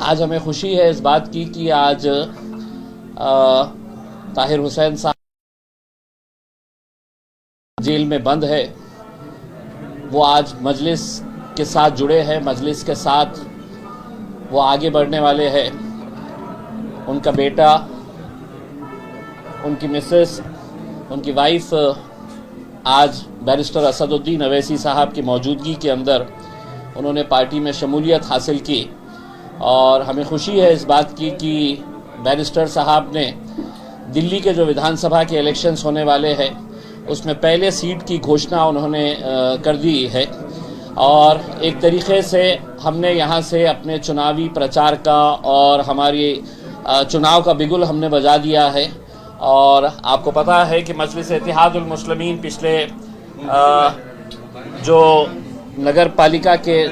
आज हमें खुशी है इस बात की कि आज ताहिर हुसैन साहब जेल में बंद है। वो आज मजलिस के साथ जुड़े हैं, मजलिस के साथ वो आगे बढ़ने वाले हैं। उनका बेटा, उनकी मिसेस, उनकी वाइफ आज बैरिस्टर असदुद्दीन अवैसी साहब की मौजूदगी के अंदर उन्होंने पार्टी में शमूलियत हासिल की और हमें खुशी है इस बात की कि बैरिस्टर साहब ने दिल्ली के जो विधानसभा के इलेक्शंस होने वाले हैं उसमें पहले सीट की घोषणा उन्होंने कर दी है और एक तरीक़े से हमने यहाँ से अपने चुनावी प्रचार का और हमारी चुनाव का बिगुल हमने बजा दिया है। और आपको पता है कि मजलिस इत्तेहादुल मुस्लिमीन पिछले जो नगर पालिका के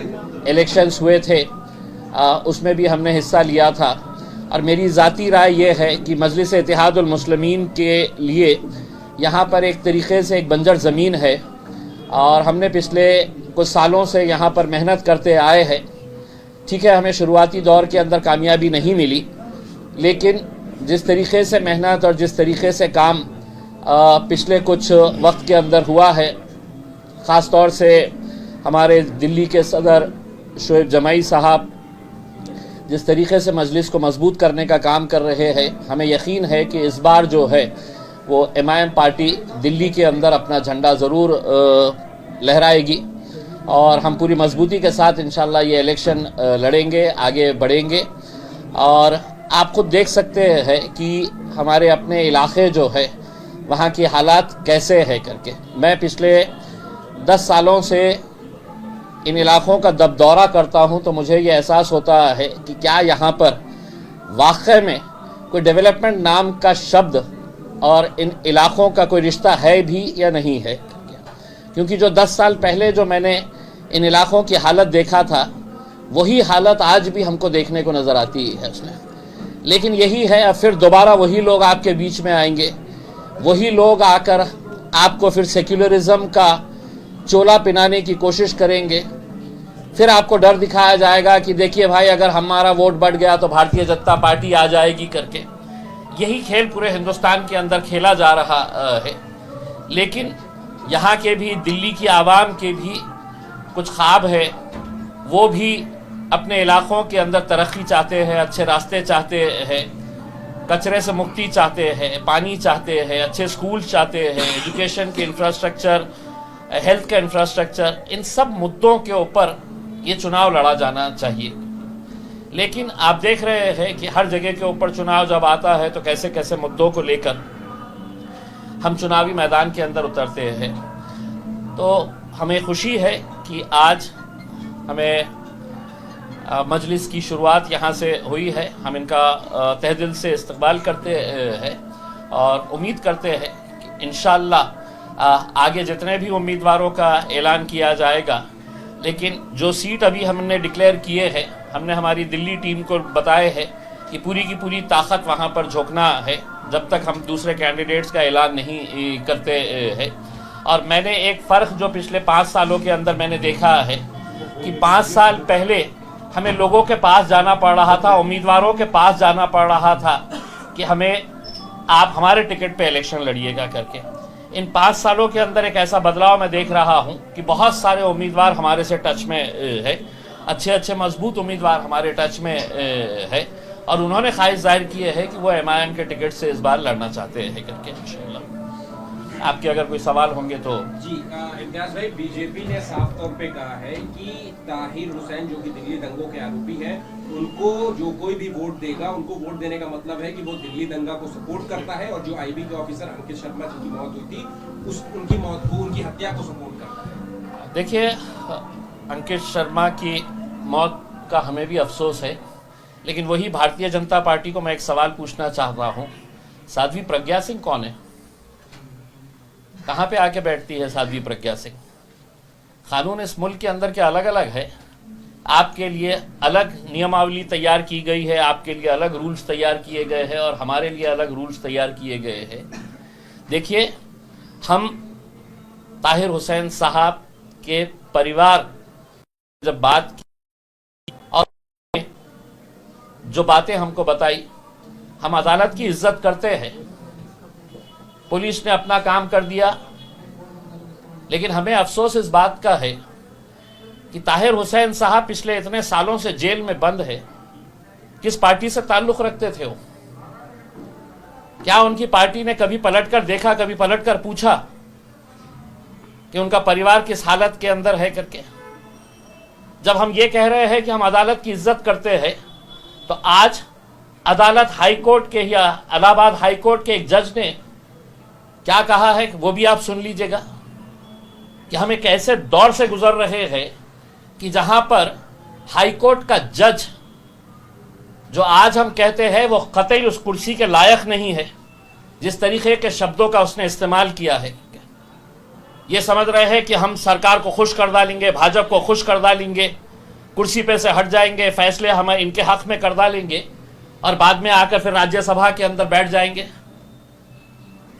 इलेक्शंस हुए थे उसमें भी हमने हिस्सा लिया था और मेरी ज़ाती राय ये है कि मजलिस इत्तेहादुल मुस्लिमीन के लिए यहाँ पर एक तरीक़े से एक बंजर ज़मीन है और हमने पिछले कुछ सालों से यहाँ पर मेहनत करते आए हैं। ठीक है, हमें शुरुआती दौर के अंदर कामयाबी नहीं मिली, लेकिन जिस तरीक़े से मेहनत और जिस तरीक़े से काम पिछले कुछ वक्त के अंदर हुआ है, ख़ास तौर से हमारे दिल्ली के सदर शोएब जमाई साहब जिस तरीक़े से मजलिस को मजबूत करने का काम कर रहे हैं, हमें यकीन है कि इस बार जो है वो एमआईएम पार्टी दिल्ली के अंदर अपना झंडा ज़रूर लहराएगी और हम पूरी मजबूती के साथ इंशाल्लाह ये इलेक्शन लड़ेंगे, आगे बढ़ेंगे। और आप खुद देख सकते हैं कि हमारे अपने इलाके जो है वहाँ की हालात कैसे है करके। मैं पिछले 10 सालों से इन इलाक़ों का जब दौरा करता हूँ तो मुझे ये एहसास होता है कि क्या यहाँ पर वाक़ई में कोई डेवलपमेंट नाम का शब्द और इन इलाक़ों का कोई रिश्ता है भी या नहीं है। क्योंकि जो 10 साल पहले जो मैंने इन इलाक़ों की हालत देखा था वही हालत आज भी हमको देखने को नज़र आती है उसमें। लेकिन यही है, अब फिर दोबारा वही लोग आपके बीच में आएंगे, वही लोग आकर आपको फिर सेक्युलरिज्म का चोला पिनाने की कोशिश करेंगे। फिर आपको डर दिखाया जाएगा कि देखिए भाई, अगर हमारा वोट बढ़ गया तो भारतीय जनता पार्टी आ जाएगी करके। यही खेल पूरे हिंदुस्तान के अंदर खेला जा रहा है। लेकिन यहाँ के भी, दिल्ली की आवाम के भी कुछ ख्वाब है, वो भी अपने इलाक़ों के अंदर तरक्की चाहते हैं, अच्छे रास्ते चाहते हैं, कचरे से मुक्ति चाहते हैं, पानी चाहते हैं, अच्छे स्कूल चाहते हैं, एजुकेशन के इंफ्रास्ट्रक्चर, हेल्थ का इंफ्रास्ट्रक्चर, इन सब मुद्दों के ऊपर ये चुनाव लड़ा जाना चाहिए। लेकिन आप देख रहे हैं कि हर जगह के ऊपर चुनाव जब आता है तो कैसे कैसे मुद्दों को लेकर हम चुनावी मैदान के अंदर उतरते हैं। तो हमें खुशी है कि आज हमें मजलिस की शुरुआत यहाँ से हुई है। हम इनका तहे दिल से इस्तकबाल करते हैं और उम्मीद करते हैं कि इंशाअल्लाह आगे जितने भी उम्मीदवारों का ऐलान किया जाएगा, लेकिन जो सीट अभी हमने डिक्लेयर किए हैं, हमने हमारी दिल्ली टीम को बताए हैं कि पूरी की पूरी ताकत वहाँ पर झोंकना है जब तक हम दूसरे कैंडिडेट्स का ऐलान नहीं करते हैं। और मैंने एक फ़र्क जो पिछले 5 सालों के अंदर मैंने देखा है कि 5 साल पहले हमें लोगों के पास जाना पड़ रहा था, उम्मीदवारों के पास जाना पड़ रहा था कि हमें आप हमारे टिकट पे इलेक्शन लड़िएगा करके। इन 5 सालों के अंदर एक ऐसा बदलाव मैं देख रहा हूं कि बहुत सारे उम्मीदवार हमारे से टच में है, अच्छे अच्छे मजबूत उम्मीदवार हमारे टच में है और उन्होंने ख्वाहिश जाहिर की है कि वो एमआईएम के टिकट से इस बार लड़ना चाहते हैं करके। इंशाअल्लाह आपके अगर कोई सवाल होंगे तो। जी इम्तियाज भाई, बीजेपी ने साफ तौर पे कहा है कि ताहिर हुसैन जो कि दिल्ली दंगों के आरोपी हैं, उनको जो कोई भी वोट देगा, उनको वोट देने का मतलब है कि वो दिल्ली दंगा को सपोर्ट करता है और जो आईबी के ऑफिसर अंकित शर्मा जिनकी मौत हुई थी उनकी मौत को, उनकी हत्या को सपोर्ट करता है। देखिए, अंकित शर्मा की मौत का हमें भी अफसोस है, लेकिन वही भारतीय जनता पार्टी को मैं एक सवाल पूछना चाह रहा हूँ, साध्वी प्रज्ञा सिंह कौन है? कहाँ पे आके बैठती है साध्वी प्रज्ञा सिंह? कानून इस मुल्क के अंदर के अलग अलग है। आपके लिए अलग नियमावली तैयार की गई है, आपके लिए अलग रूल्स तैयार किए गए हैं और हमारे लिए अलग रूल्स तैयार किए गए हैं। देखिए, हम ताहिर हुसैन साहब के परिवार जब बात की और जो बातें हमको बताई, हम अदालत की इज्जत करते हैं। पुलिस ने अपना काम कर दिया, लेकिन हमें अफसोस इस बात का है कि ताहिर हुसैन साहब पिछले इतने सालों से जेल में बंद है। किस पार्टी से ताल्लुक रखते थे वो? क्या उनकी पार्टी ने कभी पलटकर देखा, कभी पलटकर पूछा कि उनका परिवार किस हालत के अंदर है करके? जब हम ये कह रहे हैं कि हम अदालत की इज्जत करते हैं, तो आज अदालत हाई कोर्ट के या इलाहाबाद हाई कोर्ट के एक जज ने क्या कहा है वो भी आप सुन लीजिएगा कि हम एक ऐसे दौर से गुजर रहे हैं कि जहां पर हाई कोर्ट का जज, जो आज हम कहते हैं वो कतई उस कुर्सी के लायक नहीं है, जिस तरीके के शब्दों का उसने इस्तेमाल किया है, ये समझ रहे हैं कि हम सरकार को खुश कर डालेंगे, भाजपा को खुश कर डालेंगे, कुर्सी पे से हट जाएंगे, फैसले हम इनके हक में कर डालेंगे और बाद में आकर फिर राज्यसभा के अंदर बैठ जाएंगे।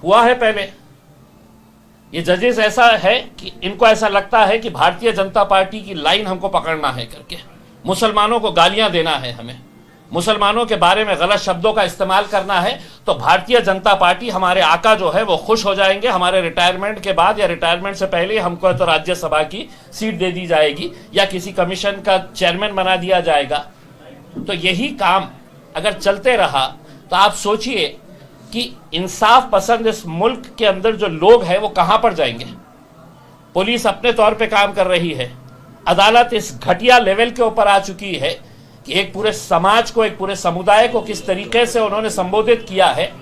हुआ है पहले। ये जजेस ऐसा है कि इनको ऐसा लगता है कि भारतीय जनता पार्टी की लाइन हमको पकड़ना है करके, मुसलमानों को गालियां देना है, हमें मुसलमानों के बारे में गलत शब्दों का इस्तेमाल करना है, तो भारतीय जनता पार्टी, हमारे आका जो है वो खुश हो जाएंगे। हमारे रिटायरमेंट के बाद या रिटायरमेंट से पहले हमको तो राज्यसभा की सीट दे दी जाएगी या किसी कमीशन का चेयरमैन बना दिया जाएगा। तो यही काम अगर चलते रहा तो आप सोचिए कि इंसाफ पसंद इस मुल्क के अंदर जो लोग हैं वो कहां पर जाएंगे। पुलिस अपने तौर पे काम कर रही है, अदालत इस घटिया लेवल के ऊपर आ चुकी है कि एक पूरे समाज को, एक पूरे समुदाय को किस तरीके से उन्होंने संबोधित किया है।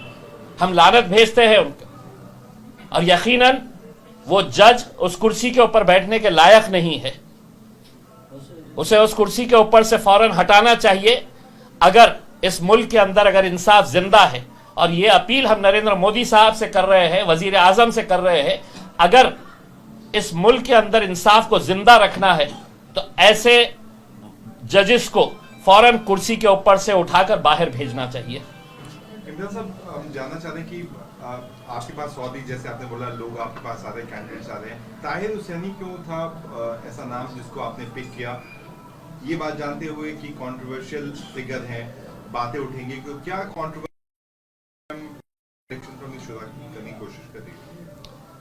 हम लानत भेजते हैं उनको, और यकीनन वो जज उस कुर्सी के ऊपर बैठने के लायक नहीं है। उसे उस कुर्सी के ऊपर से फौरन हटाना चाहिए। अगर इस मुल्क के अंदर अगर इंसाफ जिंदा है, और ये अपील हम नरेंद्र मोदी साहब से कर रहे हैं, वजीर आजम से कर रहे हैं, अगर इस मुल्क के अंदर इंसाफ को जिंदा रखना है तो ऐसे जजेस को फौरन कुर्सी के ऊपर से उठाकर बाहर भेजना चाहिए। इमरान साहब, हम जानना चाहते हैं कि आपके पास सऊदी, जैसे आपने बोला, लोग आपके पास आ रहे हैं, कैंडिडेट्स आ रहे हैं, ताहिर हुसैनी क्यों था ऐसा नाम जिसको आपने पिक किया? ये बात जानते हुए कि कंट्रोवर्शियल फिगर है, बातें उठेंगी, क्या कंट्रोवर्शियल करने की कोशिश करेगी?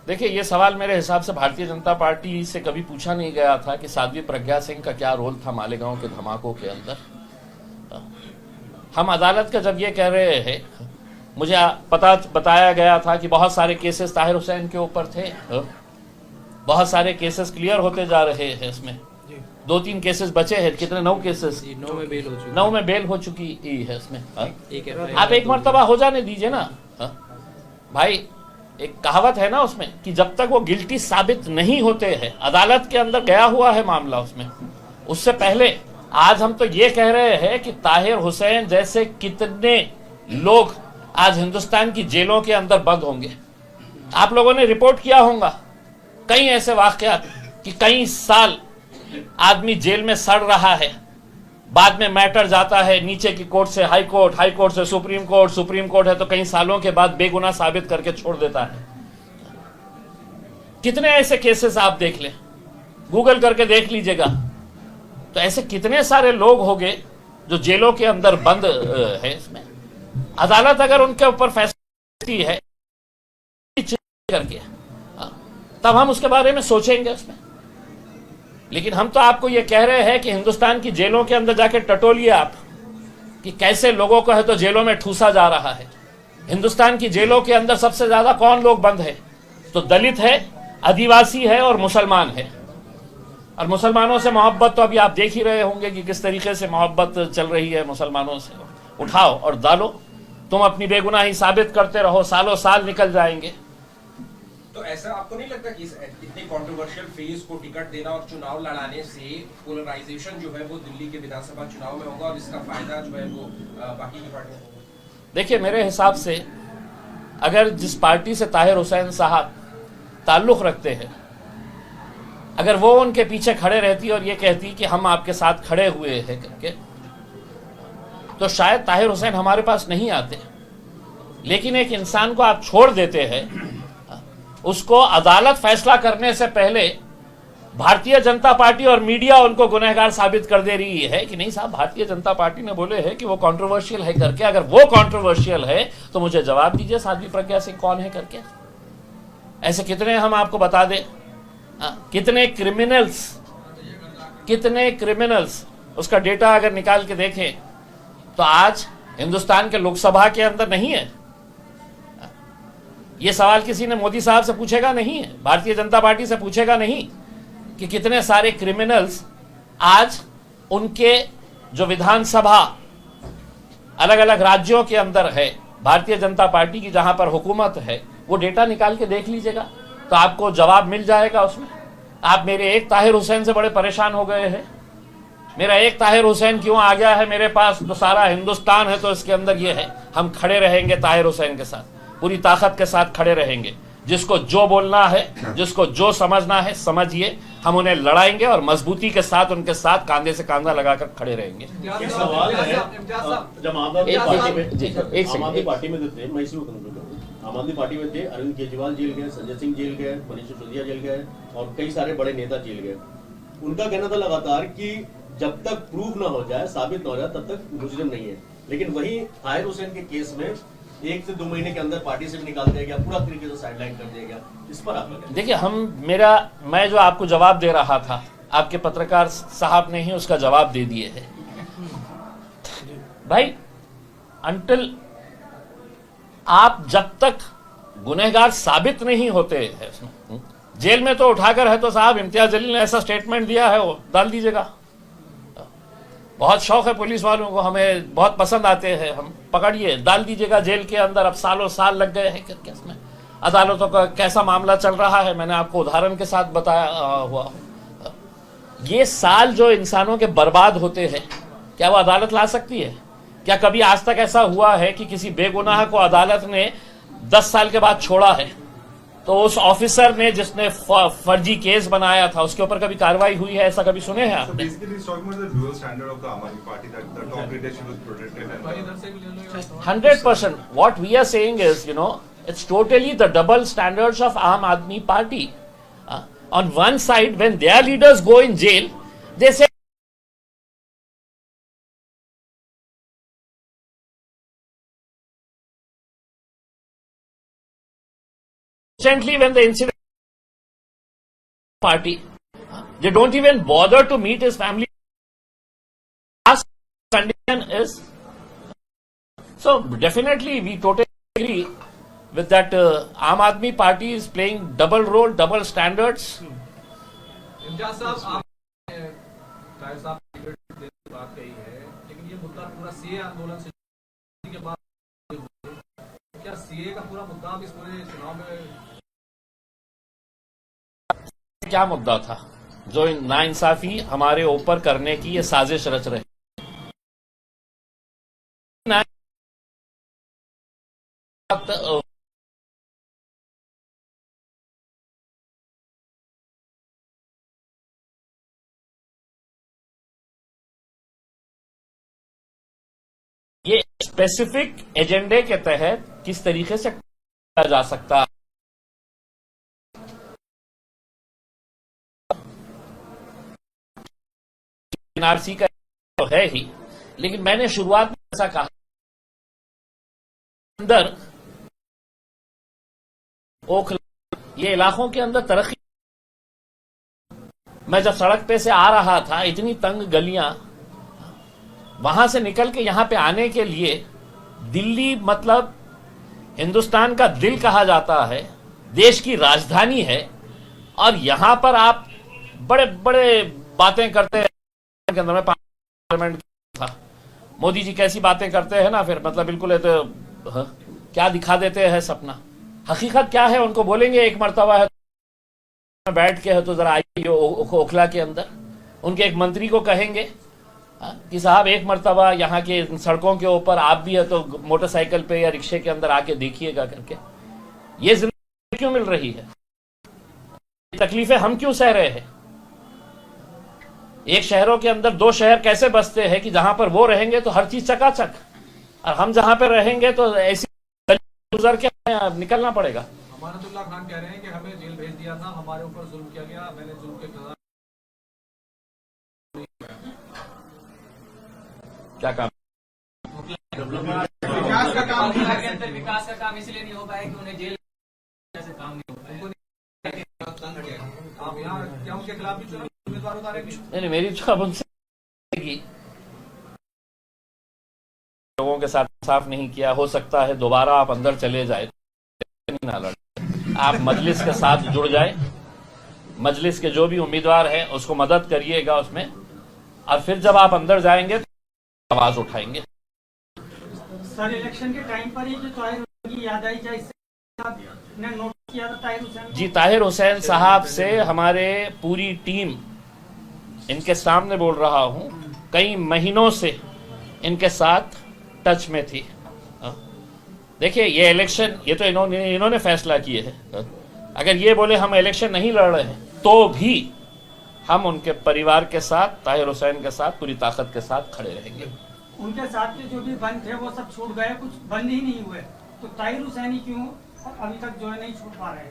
देखिए, ये सवाल मेरे हिसाब से भारतीय जनता पार्टी से कभी पूछा नहीं गया था कि साध्वी प्रज्ञा सिंह का क्या रोल था मालेगांव के धमाकों के अंदर। हम अदालत का जब ये कह रहे हैं, मुझे बताया गया था कि बहुत सारे केसेस ताहिर हुसैन के ऊपर थे, बहुत सारे केसेस क्लियर होते जा रहे हैं, इसमें 2-3 केसेस बचे हैं। कितने? 9 केसेस, 9 में बेल हो चुकी है इसमें। आप एक मर्तबा हो जाने दीजिए ना भाई। एक कहावत है ना उसमें कि जब तक वो गिल्टी साबित नहीं होते हैं, अदालत के अंदर गया हुआ है मामला उसमें, उससे पहले आज हम तो ये कह रहे हैं कि ताहिर हुसैन जैसे कितने लोग आज हिंदुस्तान की जेलों के अंदर बंद होंगे। आप लोगों ने रिपोर्ट किया होगा कई ऐसे वाकयात कि कई साल आदमी जेल में सड़ रहा है, बाद में मैटर जाता है नीचे की कोर्ट से हाई कोर्ट, हाई कोर्ट से सुप्रीम कोर्ट, सुप्रीम कोर्ट है तो कई सालों के बाद बेगुनाह साबित करके छोड़ देता है। कितने ऐसे केसेस आप देख लें, गूगल करके देख लीजिएगा, तो ऐसे कितने सारे लोग होंगे जो जेलों के अंदर बंद है। इसमें अदालत अगर उनके ऊपर फैसला है करके, तब हम उसके बारे में सोचेंगे उसमें। लेकिन हम तो आपको ये कह रहे हैं कि हिंदुस्तान की जेलों के अंदर जाके टटोलिए आप कि कैसे लोगों को है तो जेलों में ठूसा जा रहा है। हिंदुस्तान की जेलों के अंदर सबसे ज्यादा कौन लोग बंद है? तो दलित है, आदिवासी है और मुसलमान है। और मुसलमानों से मोहब्बत तो अभी आप देख ही रहे होंगे कि किस तरीके से मोहब्बत चल रही है मुसलमानों से। उठाओ और डालो, तुम अपनी बेगुनाही साबित करते रहो, सालों साल निकल जाएंगे। तो ऐसा आपको नहीं लगता कि इतने कंट्रोवर्शियल फेज को टिकट देना और चुनाव लड़ाने से पोलराइजेशन जो है वो दिल्ली के विधानसभा चुनाव में होगा और इसका फायदा जो है वो बाकी की पार्टियों को होगा? देखिए, मेरे हिसाब से अगर जिस पार्टी से ताहिर हुसैन साहब ताल्लुक रखते हैं, अगर वो उनके पीछे खड़े रहती और ये कहती कि हम आपके साथ खड़े हुए हैं करके, तो शायद ताहिर हुसैन हमारे पास नहीं आते। लेकिन एक इंसान को आप छोड़ देते हैं, उसको अदालत फैसला करने से पहले भारतीय जनता पार्टी और मीडिया उनको गुनहगार साबित कर दे रही है कि नहीं साहब, भारतीय जनता पार्टी ने बोले है कि वो कंट्रोवर्शियल है करके। अगर वो कंट्रोवर्शियल है तो मुझे जवाब दीजिए साध्वी प्रज्ञा सिंह कौन है करके। ऐसे कितने हम आपको बता दें, कितने क्रिमिनल्स उसका डेटा अगर निकाल के देखें तो आज हिंदुस्तान के लोकसभा के अंदर नहीं है। ये सवाल किसी ने मोदी साहब से पूछेगा नहीं है, भारतीय जनता पार्टी से पूछेगा नहीं कि कितने सारे क्रिमिनल्स आज उनके जो विधानसभा अलग अलग राज्यों के अंदर है, भारतीय जनता पार्टी की जहां पर हुकूमत है, वो डेटा निकाल के देख लीजिएगा तो आपको जवाब मिल जाएगा उसमें। आप मेरे एक ताहिर हुसैन से बड़े परेशान हो गए हैं। मेरा एक ताहिर हुसैन क्यों आ गया है मेरे पास, तो सारा हिंदुस्तान है तो इसके अंदर ये है। हम खड़े रहेंगे ताहिर हुसैन के साथ, पूरी ताकत के साथ खड़े रहेंगे। जिसको जो बोलना है, जिसको जो समझना है समझिए, हम उन्हें लड़ाएंगे और मजबूती के साथ उनके साथ कांधे से कांधा लगाकर खड़े रहेंगे। एक सवाल है, जब आम आदमी पार्टी में थे, मैं इसी आम आदमी पार्टी में थे, अरविंद केजरीवाल जेल गए, संजय सिंह जेल गए, मनीष सिसोदिया जेल गए और कई सारे बड़े नेता जेल गए। उनका कहना था लगातार कि जब तक प्रूफ ना हो जाए, साबित ना हो जाए, तब तक मुजरिम नहीं है। लेकिन वही ताहिर हुसैन के केस में 1 से 2 महीने के अंदर पार्टी से भी निकाल दिया गया, पूरा तरीके से साइडलाइन कर दिया गया। इस पर आप देखिए, मैं जो आपको जवाब दे रहा था, आपके पत्रकार साहब ने ही उसका जवाब दे दिए है। भाई, अंटिल आप जब तक गुनहगार साबित नहीं होते हैं उसमें, जेल में तो उठाकर है तो साहब इम्तियाज जलील ने ऐसा स्टेटमेंट दिया है, वो डाल दीजिएगा। बहुत शौक है पुलिस वालों को, हमें बहुत पसंद आते हैं, हम पकड़िए डाल दीजिएगा जेल के अंदर। अब सालों साल लग गए हैं करके इसमें। अदालतों का कैसा मामला चल रहा है मैंने आपको उदाहरण के साथ बताया हुआ। ये साल जो इंसानों के बर्बाद होते हैं, क्या वो अदालत ला सकती है? क्या कभी आज तक ऐसा हुआ है कि किसी बेगुनाह को अदालत ने 10 साल के बाद छोड़ा है? तो उस ऑफिसर ने जिसने फर्जी केस बनाया था उसके ऊपर कभी कार्रवाई हुई है, ऐसा कभी सुने हैं आपने? 100%. What we are saying is, it's totally the double standards of Aam Aadmi Party. On one side, when their leaders go in jail, they say recently when the incident party, they don't even bother to meet his family. Last condition is, so definitely we totally agree with that. Aam Aadmi Party is playing double role, double standards. Imtiaz साहब, आपने ताहिर साहब की बात कही है, लेकिन ये मुद्दा पूरा सीए आंदोलन से के बाद, क्या सीए का पूरा मुद्दा इस पूरे चुनाव में क्या मुद्दा था जो नाइंसाफी हमारे ऊपर करने की ये साजिश रच रहे? ये स्पेसिफिक एजेंडे के तहत किस तरीके से किया जा सकता है? एनआरसी का तो है ही, लेकिन मैंने शुरुआत में ऐसा कहा, अंदर ओखला ये इलाकों के अंदर तरक्की। मैं जब सड़क पे से आ रहा था, इतनी तंग गलियां, वहां से निकल के यहां पे आने के लिए, दिल्ली मतलब हिंदुस्तान का दिल कहा जाता है, देश की राजधानी है, और यहां पर आप बड़े बड़े बातें करते हैं के अंदर में पार्लियामेंट था, मोदी जी कैसी बातें करते हैं ना, फिर मतलब बिल्कुल तो क्या दिखा देते हैं सपना। हकीकत क्या है उनको बोलेंगे, एक मर्तबा है बैठ के है तो जरा आइए ओखला के अंदर, उनके एक मंत्री को कहेंगे कि साहब एक मर्तबा यहाँ के सड़कों के ऊपर आप भी है तो मोटरसाइकिल पे या रिक्शे के अंदर आके देखिएगा करके। ये जिंदगी क्यों मिल रही है? तकलीफें हम क्यों सह रहे हैं? एक शहरों के अंदर 2 शहर कैसे बसते हैं कि जहां पर वो रहेंगे तो हर चीज चकाचक, और हम जहां पर रहेंगे तो ऐसी गुजर के निकलना पड़ेगा। अमानतुल्लाह खान कह रहे हैं कि हमें जेल भेज दिया था, हमारे ऊपर जुल्म किया गया, मैंने जुल्म के क्या काम? विकास का काम के अंदर विकास का काम इसलिए नहीं हो पाया कि उन्हें जेल से काम नहीं हो पाया। आप यहाँ क्या उनके खिलाफ भी चुनाव उम्मीदवार उतारेंगे? नहीं, मेरी जवाब उनसे कि लोगों के साथ साफ नहीं किया, हो सकता है दोबारा आप अंदर चले जाए, ना लड़े, आप मजलिस के साथ जुड़ जाए, मजलिस के जो भी उम्मीदवार है उसको मदद करिएगा उसमें, और फिर जब आप अंदर जाएंगे तो आवाज उठाएंगे। सर, इलेक्शन के टाइम पर ही जो ताहिर हुसैन की याद आई, क्या इससे ने नोट किया था ताहिर हुसैन? जी, ताहिर हुसैन साहब से हमारे पूरी टीम, इनके सामने बोल रहा हूं, कई महीनों से इनके साथ टच में थी। देखिए, ये इलेक्शन, ये तो इन्होंने फैसला किए हैं। अगर ये बोले हम इलेक्शन नहीं लड़ रहे हैं तो भी हम उनके परिवार के साथ, ताहिर हुसैन के साथ पूरी ताकत के साथ खड़े रहेंगे। उनके साथ के जो भी बंद थे वो सब छूट गए, कुछ बंद ही नहीं हुए, तो ताहिर हुसैन ही क्यों अभी तक जो है नहीं छूट पा रहे?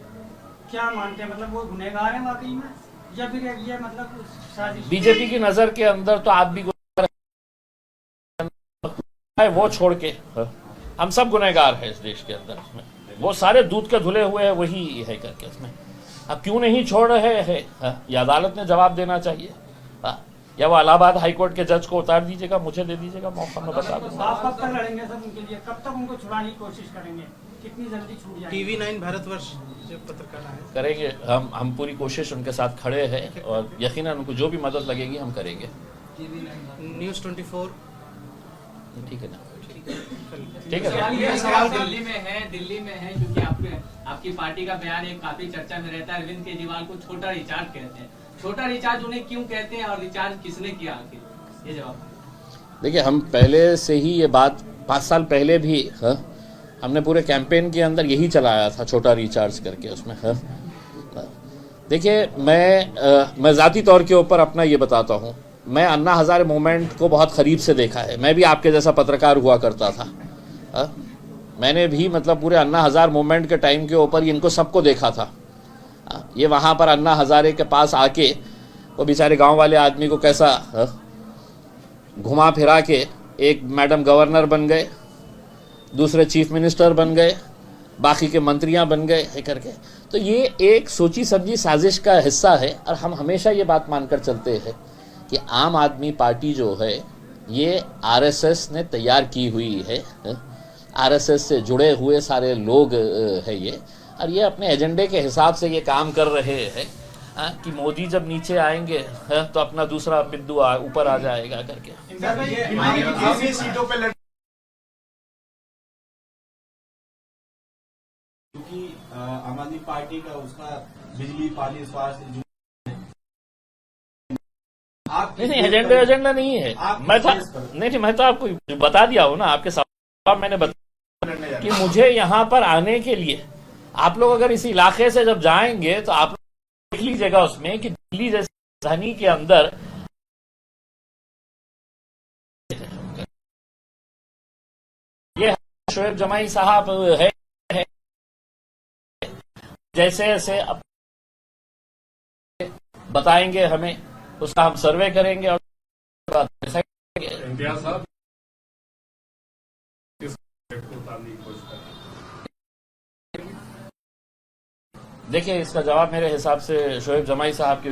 क्या मानते हैं, मतलब वो गुनहगार हैं वाकई में, या फिर ये मतलब साजिश? बीजेपी की नजर के अंदर तो आप भी गुनहगार है, वो छोड़ के हम सब गुनहगार हैं इस देश के अंदर। वो सारे दूध के धुले हुए हैं, वही है करके उसमें अब क्यों नहीं छोड़ रहे हैं, ये अदालत ने जवाब देना चाहिए। या वो इलाहाबाद हाईकोर्ट के जज को उतार दीजिएगा, मुझे दे दीजिएगा मौका, मैं बता दूंगा। आप कब तक लड़ेंगे सर उनके लिए? कब तक उनको छुड़ाने की कोशिश करेंगे? कितनी जल्दी छूट जाएंगे? TV9 भारतवर्ष जो पत्रकार है, करेंगे हम पूरी कोशिश उनके साथ खड़े हैं, और यकीनन उनको जो भी मदद लगेगी हम करेंगे। News 24। ठीक है ना, ठीक है। ये सवाल दिल्ली में है क्योंकि आपकी पार्टी का बयान एक काफी चर्चा में रहता है। अरविंद केजरीवाल को छोटा रिचार्ज कहते हैं, छोटा रिचार्ज उन्हें क्यों कहते हैं और रिचार्ज किसने किया आखिर? ये जवाब। देखिए, हम पहले से ही ये बात 5 साल पहले भी हमने पूरे कैंपेन के अंदर यही चलाया था, छोटा रिचार्ज करके उसमें। देखिए, मैं ज़ाती तौर के ऊपर अपना ये बताता हूँ, मैं अन्ना हज़ारे मूवमेंट को बहुत करीब से देखा है। मैं भी आपके जैसा पत्रकार हुआ करता था। मैंने भी मतलब पूरे अन्ना हज़ारे मूवमेंट के टाइम के ऊपर इनको सबको देखा था। ये वहाँ पर अन्ना हज़ारे के पास आके वो बेचारे गांव वाले आदमी को कैसा घुमा फिरा के एक मैडम गवर्नर बन गए, दूसरे चीफ मिनिस्टर बन गए, बाकी के मंत्रियां बन गए है करके। तो ये एक सोची समझी साजिश का हिस्सा है, और हम हमेशा ये बात मानकर चलते हैं कि आम आदमी पार्टी जो है ये आरएसएस ने तैयार की हुई है। आरएसएस से जुड़े हुए सारे लोग है ये, और ये अपने एजेंडे के हिसाब से ये काम कर रहे हैं कि मोदी जब नीचे आएंगे तो अपना दूसरा बिंदु ऊपर आ जाएगा करके। सीटों पे क्योंकि आम आदमी पार्टी का उसका बिजली, पानी, स्वास्थ्य नहीं, एजेंडा नहीं है। मैं तो आपको बता दिया हूँ ना, आपके सवाल मैंने बताया कि मुझे यहाँ पर आने के लिए आप लोग अगर इस इलाके से जब जाएंगे तो आप देख लीजिएगा उसमें कि दिल्ली जैसी राजधानी के अंदर ये शोएब जमाई साहब है, जैसे जैसे बताएंगे हमें, उसका हम सर्वे करेंगे और इम्तियाज साहब किस को उतारने की कोशिश कर रहे हैं? देखिए, इसका जवाब मेरे हिसाब से शोएब जमाई साहब के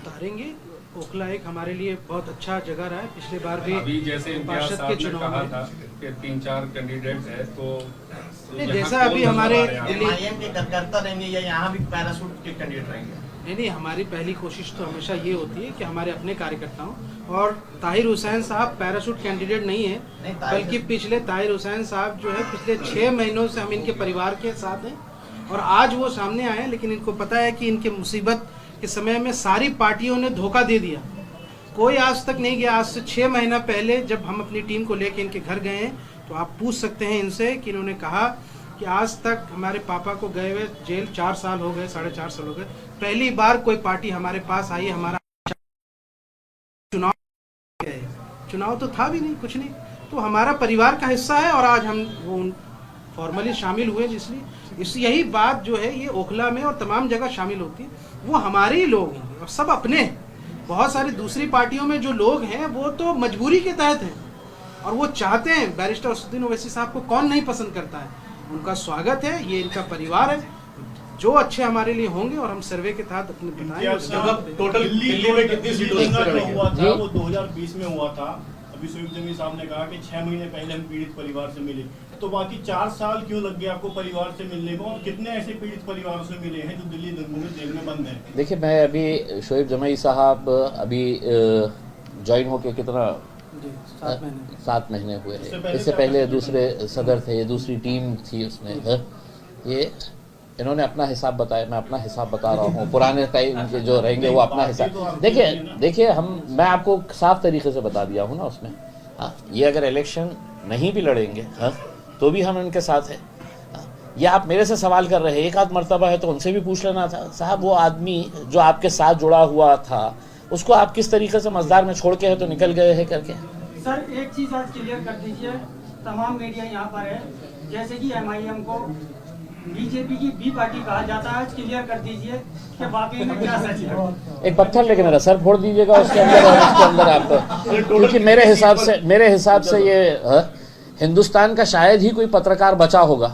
उतारेंगे। ओखला एक हमारे लिए बहुत अच्छा जगह रहा है, पिछले बार भी अभी जैसे इम्तियाज पार्षद साहब के ने चुनाव कहा में था कि 3-4 कैंडिडेट है, तो जैसा अभी हमारे दिल्ली के कार्यकर्ता रहेंगे या यहाँ भी पैराशूट के कैंडिडेट रहेंगे? नहीं, हमारी पहली कोशिश तो हमेशा ये होती है कि हमारे अपने कार्यकर्ताओं, और ताहिर हुसैन साहब पैराशूट कैंडिडेट नहीं है, बल्कि पिछले ताहिर हुसैन साहब जो है पिछले 6 महीनों से हम इनके परिवार के साथ हैं, और आज वो सामने आए, लेकिन इनको पता है कि इनके मुसीबत के समय में सारी पार्टियों ने धोखा दे दिया, कोई आज तक नहीं गया। आज से 6 महीना पहले जब हम अपनी टीम को लेकर इनके घर गए हैं तो आप पूछ सकते हैं इनसे कि इन्होंने कहा कि आज तक हमारे पापा को गए हुए जेल 4 साल हो गए, 4.5 साल हो गए, पहली बार कोई पार्टी हमारे पास आई, हमारा चुनाव तो था भी नहीं, कुछ नहीं, तो हमारा परिवार का हिस्सा है, और आज हम वो फॉर्मली शामिल हुए, इसलिए यही बात जो है ये ओखला में और तमाम जगह शामिल होती है, वो हमारे ही लोग हैं और सब अपने हैं। बहुत सारी दूसरी पार्टियों में जो लोग हैं वो तो मजबूरी के तहत हैं और वो चाहते हैं। बैरिस्टर असदुद्दीन ओवैसी साहब को कौन नहीं पसंद करता है, उनका स्वागत है, ये इनका परिवार है, जो अच्छे हमारे लिए होंगे और हम सर्वे के तहत अपने बताएंगे। टोटल दिल्ली में कितनी सीटों हुआ था वो 2020 में हुआ था। अभी शोएब जमी साहब ने कहा कि 6 महीने पहले हम पीड़ित परिवार से मिले, तो बाकी 4 साल क्यों लग गए आपको परिवार से मिलने में, और कितने ऐसे पीड़ित परिवारों से मिले हैं जो दिल्ली दंगों में जेल में बंद हैं? देखिए, मैं अभी शोएब जमी साहब अभी ज्वाइन होके कितना 7 महीने हुए हैं। इससे पहले दूसरे सदर थे, दूसरी टीम थी उसमें। ये इन्होंने अपना हिसाब बताया, मैं अपना हिसाब बता रहा हूँ। पुराने टाइम के जो रहेंगे वो अपना हिसाब देखिए मैं आपको साफ तरीके से बता दिया हूँ ना उसमें। हाँ, ये अगर इलेक्शन नहीं भी लड़ेंगे तो भी हम इनके साथ हैं। ये आप मेरे से सवाल कर रहे हैं, एक आध मर्तबा है तो उनसे भी पूछ लेना था। साहब, वो आदमी जो आपके साथ जुड़ा हुआ था उसको आप किस तरीके से मजदार में छोड़ के है तो निकल गए हैं करके। सर, एक चीज़ आज क्लियर कर दीजिए, तमाम मीडिया यहाँ पर है, जैसे कि MIM को बीजेपी की बी पार्टी कहा जाता है, आज क्लियर कर दीजिए कि वाकई में क्या सच है। एक पत्थर लेके मेरा सर फोड़ दीजिएगा उसके अंदर और उसके अंदर आप, क्योंकि मेरे हिसाब से ये हिंदुस्तान का शायद ही कोई पत्रकार बचा होगा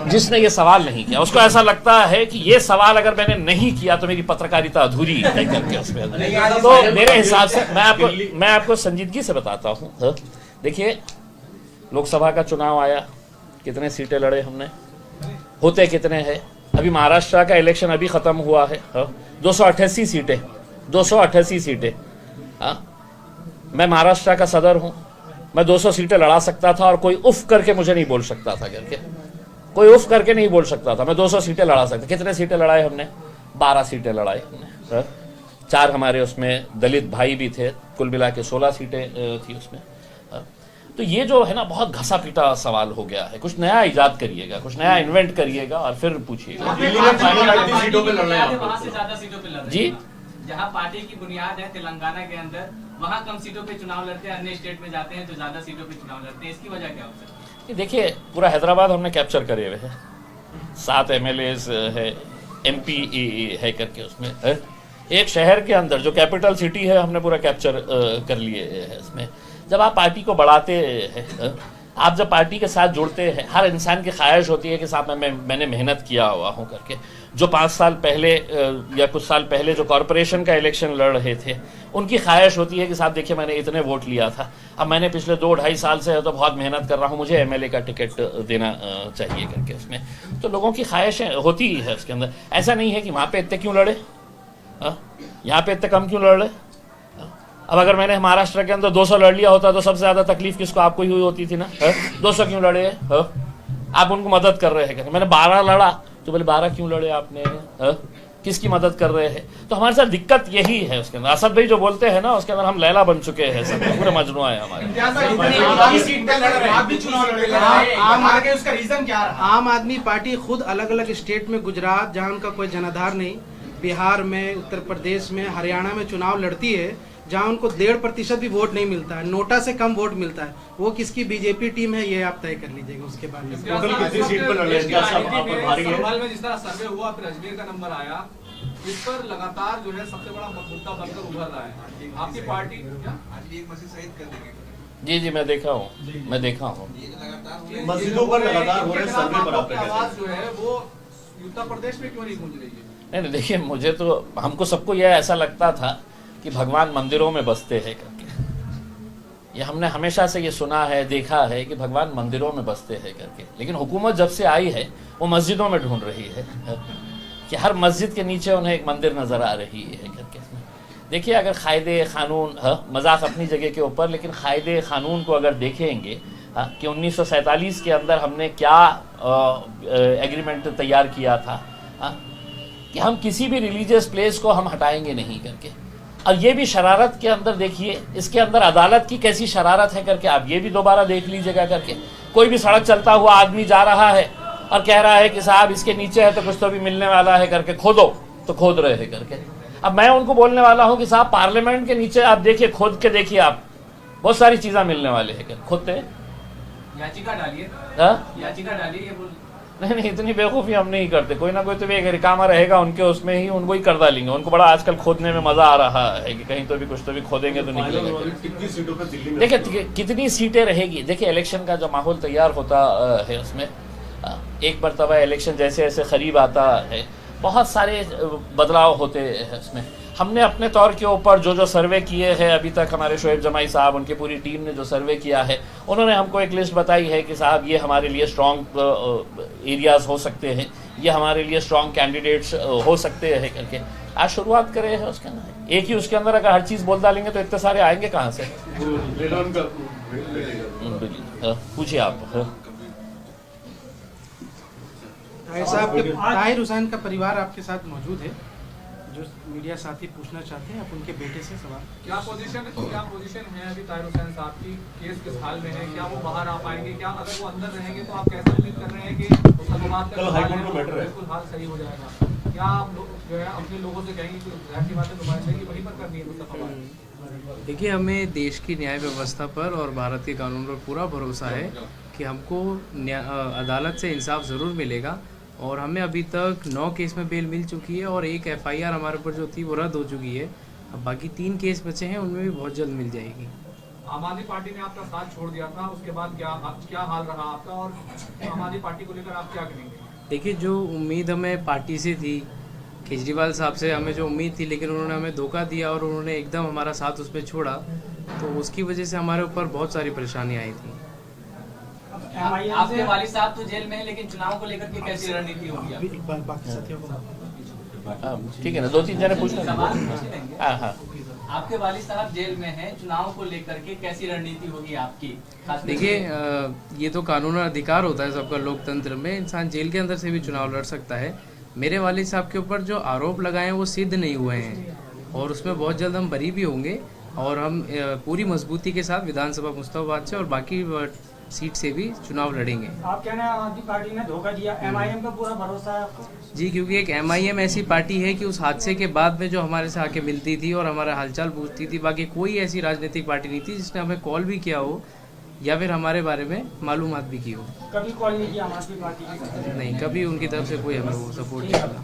जिसने ये सवाल नहीं किया। उसको ऐसा लगता है कि ये सवाल अगर मैंने नहीं किया तो मेरी पत्रकारिता अधूरी है करके उसमें। तो मेरे हिसाब से मैं आपको संजीदगी से बताता हूँ। देखिए, लोकसभा का चुनाव आया, कितने सीटें लड़े हमने, होते कितने हैं। अभी महाराष्ट्र का इलेक्शन अभी खत्म हुआ है, 288 सीटें, 288 सीटें। मैं महाराष्ट्र का सदर हूं, मैं 200 सीटें लड़ा सकता था और कोई उफ करके मुझे नहीं बोल सकता था करके, कोई उफ करके नहीं बोल सकता था। मैं 200 सीटें लड़ा सकता। कितने सीटें लड़ाए हमने? 12 सीटें लड़ाई हमने। 4 हमारे उसमें दलित भाई भी थे, कुल मिला के 16 सीटें थी उसमें। तो ये जो है ना, बहुत घसा पीटा सवाल हो गया है। कुछ नया इजाद करिएगा, कुछ नया इन्वेंट करिएगा और फिर पूछिएगा। वहाँ से ज्यादा सीटों पे लड़ रहे जी, जहाँ पार्टी की बुनियाद है तेलंगाना के अंदर, वहाँ कम सीटों पे चुनाव लड़ते हैं, अन्य स्टेट में जाते हैं तो ज्यादा सीटों पे चुनाव लड़ते हैं। इसकी वजह क्या हो सकती है? देखिए, पूरा हैदराबाद हमने कैप्चर करे हुए हैं, 7 MLAs है, MP है करके उसमें। एक शहर के अंदर जो कैपिटल सिटी है हमने पूरा कैप्चर कर लिए है इसमें। जब आप पार्टी को बढ़ाते हैं, आप जब पार्टी के साथ जुड़ते हैं, हर इंसान की ख्वाहिश होती है कि साहब मैंने मेहनत किया हुआ हूँ करके। जो 5 साल पहले या कुछ साल पहले जो कॉरपोरेशन का इलेक्शन लड़ रहे थे, उनकी ख्वाहिश होती है कि साहब देखिए मैंने इतने वोट लिया था, अब मैंने पिछले 2-2.5 साल से तो बहुत मेहनत कर रहा हूँ, मुझे MLA का टिकट देना चाहिए करके उसमें। तो लोगों की ख्वाहिशें होती है उसके अंदर। ऐसा नहीं है कि वहाँ पे इतने क्यों लड़े, यहाँ पे इतने कम क्यों लड़ रहे। अब अगर मैंने महाराष्ट्र के अंदर 200 लड़ लिया होता तो सबसे ज्यादा तकलीफ किसको? आपको ही हुई होती थी ना। 200 क्यों लड़े? आप उनको मदद कर रहे हैं। मैंने 12 लड़ा तो बोले 12 क्यों लड़े आपने? किसकी मदद कर रहे हैं? तो हमारे साथ दिक्कत यही है उसके अंदर। असद भाई जो बोलते हैं ना, उसके अंदर हम लैला बन चुके हैं, सब पूरे मजनुआ है हमारे। आम आदमी पार्टी खुद अलग अलग स्टेट में, गुजरात जहाँ उनका कोई जनाधार नहीं, बिहार में, उत्तर प्रदेश में, हरियाणा में चुनाव लड़ती है, जहां उनको 1.5% भी वोट नहीं मिलता है, नोटा से कम वोट मिलता है। वो किसकी बीजेपी टीम है ये आप तय कर लीजिएगा उसके बाद। टोटल कितनी सीट पर लड़ रहे हैं? संभल में जिस तरह सर्वे हुआ, फिर अजमेर का नंबर आया, इस पर लगातार जो है सबसे बड़ा मुद्दा बनकर उभर रहा है। आपकी पार्टी जी, मैं देखा हूँ, मस्जिदों पर लगातार हो रहे सर्वे पर आपकी आवाज जो है वो उत्तर प्रदेश में क्यों नहीं गूंज रही है? नहीं, देखिए, मुझे तो, हमको सबको यह ऐसा लगता था कि भगवान मंदिरों में बसते हैं करके। ये हमने हमेशा से ये सुना है, देखा है कि भगवान मंदिरों में बसते हैं करके। लेकिन हुकूमत जब से आई है वो मस्जिदों में ढूंढ रही है कि हर मस्जिद के नीचे उन्हें एक मंदिर नज़र आ रही है करके। देखिए, अगर कायदे कानून, मजाक अपनी जगह के ऊपर, लेकिन कायदे कानून को अगर देखेंगे कि 1947 के अंदर हमने क्या एग्रीमेंट तैयार किया था कि हम किसी भी रिलीजियस प्लेस को हम हटाएंगे नहीं करके। और ये भी शरारत के अंदर देखिए, इसके अंदर अदालत की कैसी शरारत है करके, आप ये भी दोबारा देख लीजिएगा करके। कोई भी सड़क चलता हुआ आदमी जा रहा है और कह रहा है कि साहब इसके नीचे है तो कुछ तो भी मिलने वाला है करके, खोदो, तो खोद रहे हैं करके। अब मैं उनको बोलने वाला हूँ कि साहब पार्लियामेंट के नीचे आप देखिए, खोद के देखिए, आप बहुत सारी चीज़ें मिलने वाले हैं। खोदते याचिका डालिए, याचिका डालिए, नहीं, इतनी बेवकूफ़ी हम नहीं करते। कोई ना कोई तो भी एक रिकामा रहेगा उनके, उसमें ही उनको ही कर डालेंगे। उनको बड़ा आजकल खोदने में मज़ा आ रहा है कि कहीं तो भी कुछ तो भी खोदेंगे तो निकलेगा। कितनी सीटों पर दिल्ली में देखिए कितनी सीटें रहेगी। देखिए इलेक्शन का जो माहौल तैयार होता है उसमें एक मरतबा इलेक्शन जैसे जैसे करीब आता है बहुत सारे बदलाव होते हैं उसमें। हमने अपने तौर के ऊपर जो सर्वे किए हैं अभी तक, हमारे शोएब जमाई साहब, उनकी पूरी टीम ने जो सर्वे किया है, उन्होंने हमको एक लिस्ट बताई है कि साहब ये हमारे लिए स्ट्रॉन्ग एरियाज़ हो सकते हैं, ये हमारे लिए स्ट्रॉन्ग कैंडिडेट्स हो सकते हैं करके। आज शुरुआत करे हैं उसके अंदर। एक ही उसके अंदर अगर हर चीज़ बोल डालेंगे तो इतने सारे आएंगे कहाँ से? पूछिए आप। ताहिर हुसैन का परिवार आपके साथ मौजूद है, जो मीडिया साथी पूछना चाहते हैं आप उनके बेटे से सवाल। क्या पोजीशन है अभी ताहिर हुसैन साहब की? केस किस हाल में है? क्या वो बाहर आ पाएंगे? क्या अगर वो अंदर रहेंगे तो आप कैसे उम्मीद कर रहे हैं कि उसका विवाद बिल्कुल हाल सही हो जाएगा? क्या आप जो है अपने लोगों से कहेंगे कि जाहिर सी बात है नुमाइंदगी वहीं पर करनी है मुस्तफा? देखिए, हमें देश की न्याय व्यवस्था पर और भारत के कानून पर पूरा भरोसा है कि हमको अदालत से इंसाफ ज़रूर मिलेगा। और हमें अभी तक 9 केस में बेल मिल चुकी है और एक FIR हमारे ऊपर जो थी वो रद्द हो चुकी है। अब बाकी 3 केस बचे हैं, उनमें भी बहुत जल्द मिल जाएगी। आम आदमी पार्टी ने आपका साथ छोड़ दिया था, उसके बाद क्या हाल रहा आपका, और आम आदमी पार्टी को लेकर आप क्या करेंगे? देखिए, जो उम्मीद हमें पार्टी से थी, केजरीवाल साहब से हमें जो उम्मीद थी, लेकिन उन्होंने हमें धोखा दिया और उन्होंने एकदम हमारा साथ उसमें छोड़ा, तो उसकी वजह से हमारे ऊपर बहुत सारी परेशानियाँ आई थी। आपके वालिद साहब तो जेल में है, लेकिन चुनाव को लेकर के कैसी रणनीति होगी? बाकी साथियों को ठीक है ना, 2-3 जने पूछ सवाल लेंगे। हाँ। आपके वालिद साहब जेल में हैं, चुनाव को लेकर के कैसी रणनीति होगी आपकी? देखिए, ये तो कानून अधिकार होता है सबका लोकतंत्र में, इंसान जेल के अंदर से भी चुनाव लड़ सकता है। मेरे वालिद साहब के ऊपर जो आरोप लगाए हैं वो सिद्ध नहीं हुए हैं और उसमें बहुत जल्द हम बरी भी होंगे और हम पूरी मजबूती के साथ विधानसभा मुस्तफाबाद से और बाकी सीट से भी चुनाव लड़ेंगे। आप कह रहे हैं आम आदमी पार्टी ने धोखा दिया, MIM का पूरा भरोसा है आपको? जी, क्योंकि एक MIM ऐसी पार्टी है कि उस हादसे के बाद में जो हमारे से आके मिलती थी और हमारा हालचाल पूछती थी, बाकी कोई ऐसी राजनीतिक पार्टी नहीं थी जिसने हमें कॉल भी किया हो या फिर हमारे बारे में मालूमात भी की हो। कभी कॉल नहीं किया आम आदमी पार्टी की? नहीं, कभी उनकी तरफ से कोई हमें वो सपोर्ट नहीं मिला।